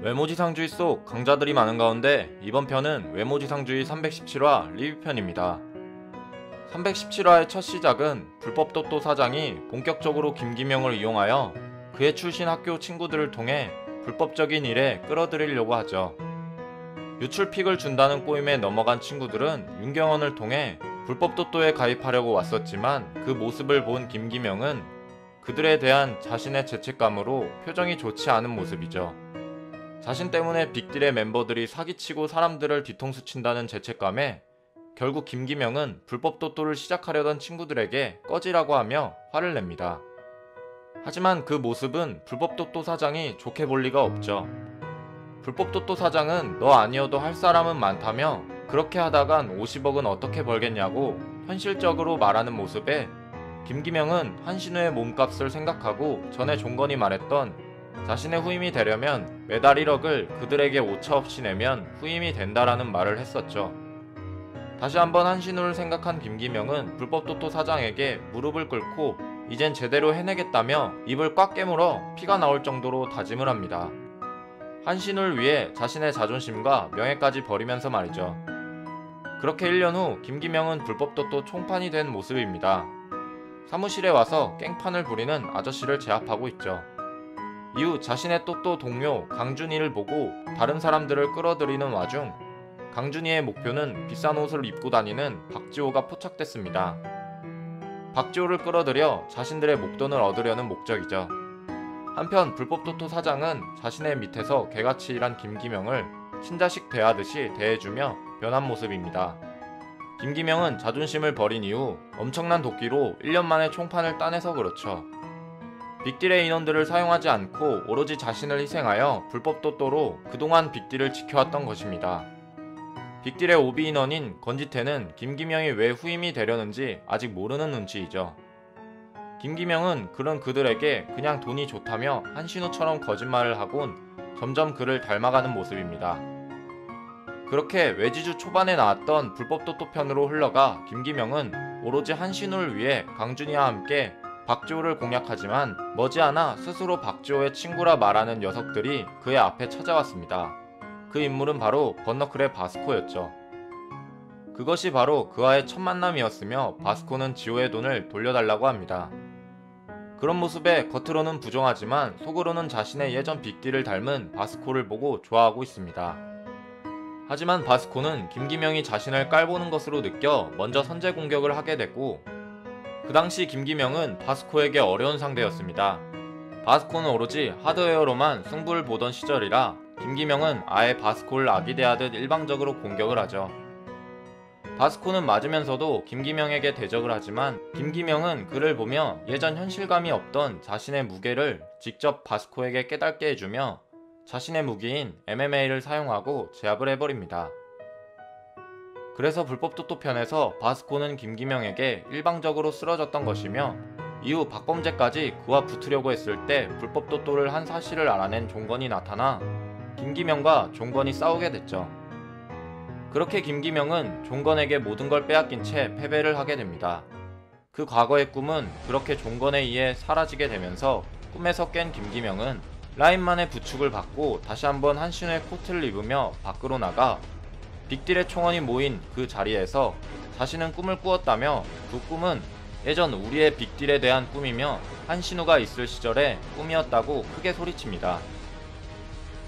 외모지상주의 속 강자들이 많은 가운데 이번 편은 외모지상주의 317화 리뷰편입니다. 317화의 첫 시작은 불법도또 사장이 본격적으로 김기명을 이용하여 그의 출신 학교 친구들을 통해 불법적인 일에 끌어들이려고 하죠. 유출픽을 준다는 꼬임에 넘어간 친구들은 윤경원을 통해 불법도또에 가입하려고 왔었지만 그 모습을 본 김기명은 그들에 대한 자신의 죄책감으로 표정이 좋지 않은 모습이죠. 자신 때문에 빅딜의 멤버들이 사기치고 사람들을 뒤통수 친다는 죄책감에 결국 김기명은 불법도또를 시작하려던 친구들에게 꺼지라고 하며 화를 냅니다. 하지만 그 모습은 불법도또 사장이 좋게 볼 리가 없죠. 불법도또 사장은 너 아니어도 할 사람은 많다며 그렇게 하다간 50억은 어떻게 벌겠냐고 현실적으로 말하는 모습에 김기명은 한신우의 몸값을 생각하고 전에 종건이 말했던 자신의 후임이 되려면 매달 1억을 그들에게 오차없이 내면 후임이 된다라는 말을 했었죠. 다시 한번 한신우를 생각한 김기명은 불법도또 사장에게 무릎을 꿇고 이젠 제대로 해내겠다며 입을 꽉 깨물어 피가 나올 정도로 다짐을 합니다. 한신우를 위해 자신의 자존심과 명예까지 버리면서 말이죠. 그렇게 1년 후 김기명은 불법도또 총판이 된 모습입니다. 사무실에 와서 깽판을 부리는 아저씨를 제압하고 있죠. 이후 자신의 또또 동료 강준희를 보고 다른 사람들을 끌어들이는 와중 강준희의 목표는 비싼 옷을 입고 다니는 박지호가 포착됐습니다. 박지호를 끌어들여 자신들의 목돈을 얻으려는 목적이죠. 한편 불법도또 사장은 자신의 밑에서 개같이 일한 김기명을 친자식 대하듯이 대해주며 변한 모습입니다. 김기명은 자존심을 버린 이후 엄청난 도끼로 1년 만에 총판을 따내서 그렇죠. 빅딜의 인원들을 사용하지 않고 오로지 자신을 희생하여 불법도또로 그동안 빅딜을 지켜왔던 것입니다. 빅딜의 오비 인원인 건지태는 김기명이 왜 후임이 되려는지 아직 모르는 눈치이죠. 김기명은 그런 그들에게 그냥 돈이 좋다며 한신우처럼 거짓말을 하곤 점점 그를 닮아가는 모습입니다. 그렇게 외지주 초반에 나왔던 불법도또 편으로 흘러가 김기명은 오로지 한신우를 위해 강준희와 함께 박지호를 공략하지만 머지않아 스스로 박지호의 친구라 말하는 녀석들이 그의 앞에 찾아왔습니다. 그 인물은 바로 번너클의 바스코였죠. 그것이 바로 그와의 첫 만남이었으며 바스코는 지호의 돈을 돌려달라고 합니다. 그런 모습에 겉으로는 부정하지만 속으로는 자신의 예전 빅딜을 닮은 바스코를 보고 좋아하고 있습니다. 하지만 바스코는 김기명이 자신을 깔보는 것으로 느껴 먼저 선제 공격을 하게 됐고 그 당시 김기명은 바스코에게 어려운 상대였습니다. 바스코는 오로지 하드웨어로만 승부를 보던 시절이라 김기명은 아예 바스코를 아기대하듯 일방적으로 공격을 하죠. 바스코는 맞으면서도 김기명에게 대적을 하지만 김기명은 그를 보며 예전 현실감이 없던 자신의 무게를 직접 바스코에게 깨닫게 해주며 자신의 무기인 MMA를 사용하고 제압을 해버립니다. 그래서 불법도또 편에서 바스코는 김기명에게 일방적으로 쓰러졌던 것이며 이후 박범재까지 그와 붙으려고 했을 때 불법도또를 한 사실을 알아낸 종건이 나타나 김기명과 종건이 싸우게 됐죠. 그렇게 김기명은 종건에게 모든 걸 빼앗긴 채 패배를 하게 됩니다. 그 과거의 꿈은 그렇게 종건에 의해 사라지게 되면서 꿈에서 깬 김기명은 라인만의 부축을 받고 다시 한번 한신우의 코트를 입으며 밖으로 나가 빅딜의 총원이 모인 그 자리에서 자신은 꿈을 꾸었다며 그 꿈은 예전 우리의 빅딜에 대한 꿈이며 한신우가 있을 시절의 꿈이었다고 크게 소리칩니다.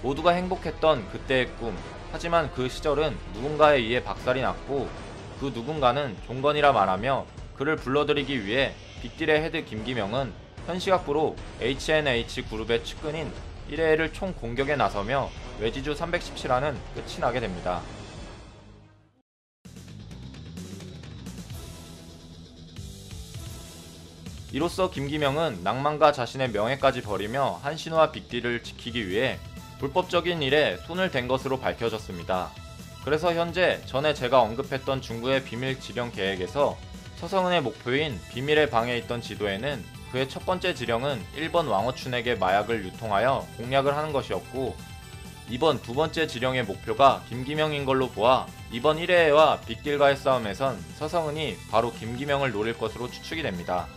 모두가 행복했던 그때의 꿈, 하지만 그 시절은 누군가에 의해 박살이 났고 그 누군가는 종건이라 말하며 그를 불러들이기 위해 빅딜의 헤드 김기명은 현시각부로 HNH 그룹의 측근인 1회를 총 공격에 나서며 외지주 317화는 끝이 나게 됩니다. 이로써 김기명은 낭만과 자신의 명예까지 버리며 한신우와 빅딜을 지키기 위해 불법적인 일에 손을 댄 것으로 밝혀졌습니다. 그래서 현재 전에 제가 언급했던 중구의 비밀 지령 계획에서 서성은의 목표인 비밀의 방에 있던 지도에는 그의 첫 번째 지령은 1번 왕어춘에게 마약을 유통하여 공략을 하는 것이었고 이번 두 번째 지령의 목표가 김기명인 걸로 보아 이번 1회와 빅딜과의 싸움에선 서성은이 바로 김기명을 노릴 것으로 추측이 됩니다.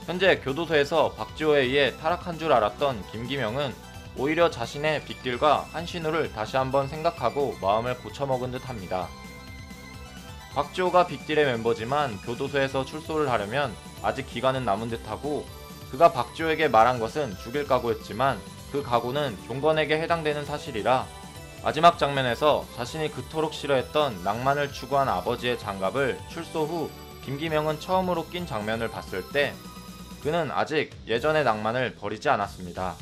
현재 교도소에서 박지호에 의해 타락한 줄 알았던 김기명은 오히려 자신의 빅딜과 한신우를 다시 한번 생각하고 마음을 고쳐먹은 듯 합니다. 박지호가 빅딜의 멤버지만 교도소에서 출소를 하려면 아직 기간은 남은 듯하고, 그가 박지호에게 말한 것은 죽일 각오였지만 그 각오는 종건에게 해당되는 사실이라 마지막 장면에서 자신이 그토록 싫어했던 낭만을 추구한 아버지의 장갑을 출소 후 김기명은 처음으로 낀 장면을 봤을 때 그는 아직 예전의 낭만을 버리지 않았습니다.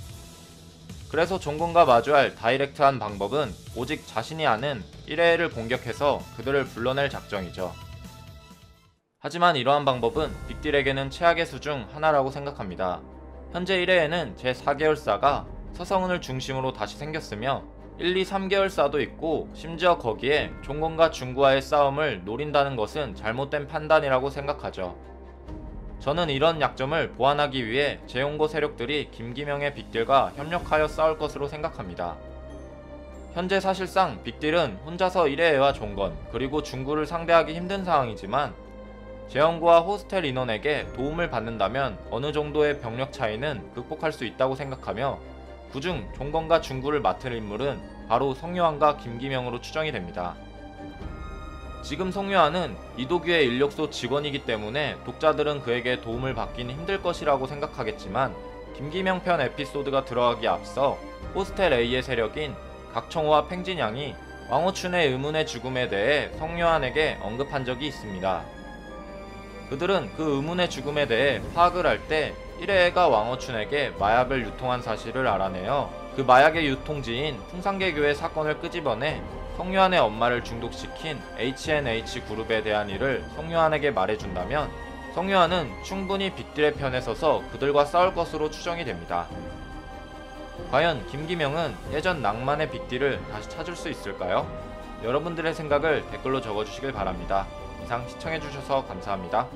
그래서 종건과 마주할 다이렉트한 방법은 오직 자신이 아는 1회를 공격해서 그들을 불러낼 작정이죠. 하지만 이러한 방법은 빅딜에게는 최악의 수 중 하나라고 생각합니다. 현재 1회에는 제4계열사가 서성은을 중심으로 다시 생겼으며 1, 2, 3계열사도 있고, 심지어 거기에 종건과 중구와의 싸움을 노린다는 것은 잘못된 판단이라고 생각하죠. 저는 이런 약점을 보완하기 위해 재용고 세력들이 김기명의 빅딜과 협력하여 싸울 것으로 생각합니다. 현재 사실상 빅딜은 혼자서 1회와 종건 그리고 중구를 상대하기 힘든 상황이지만 재용고와 호스텔 인원에게 도움을 받는다면 어느 정도의 병력 차이는 극복할 수 있다고 생각하며, 그중 종건과 중구를 맡을 인물은 바로 성요한과 김기명으로 추정이 됩니다. 지금 성요한은 이도규의 인력소 직원이기 때문에 독자들은 그에게 도움을 받기는 힘들 것이라고 생각하겠지만, 김기명 편 에피소드가 들어가기 앞서 호스텔 A의 세력인 각청호와 팽진양이 왕호춘의 의문의 죽음에 대해 성요한에게 언급한 적이 있습니다. 그들은 그 의문의 죽음에 대해 파악을 할 때 1회가 왕호춘에게 마약을 유통한 사실을 알아내어 그 마약의 유통지인 풍산계교의 사건을 끄집어내 성요한의 엄마를 중독시킨 H&H그룹에 대한 일을 성요한에게 말해준다면 성요한은 충분히 빅딜의 편에 서서 그들과 싸울 것으로 추정이 됩니다. 과연 김기명은 예전 낭만의 빅딜을 다시 찾을 수 있을까요? 여러분들의 생각을 댓글로 적어주시길 바랍니다. 이상 시청해주셔서 감사합니다.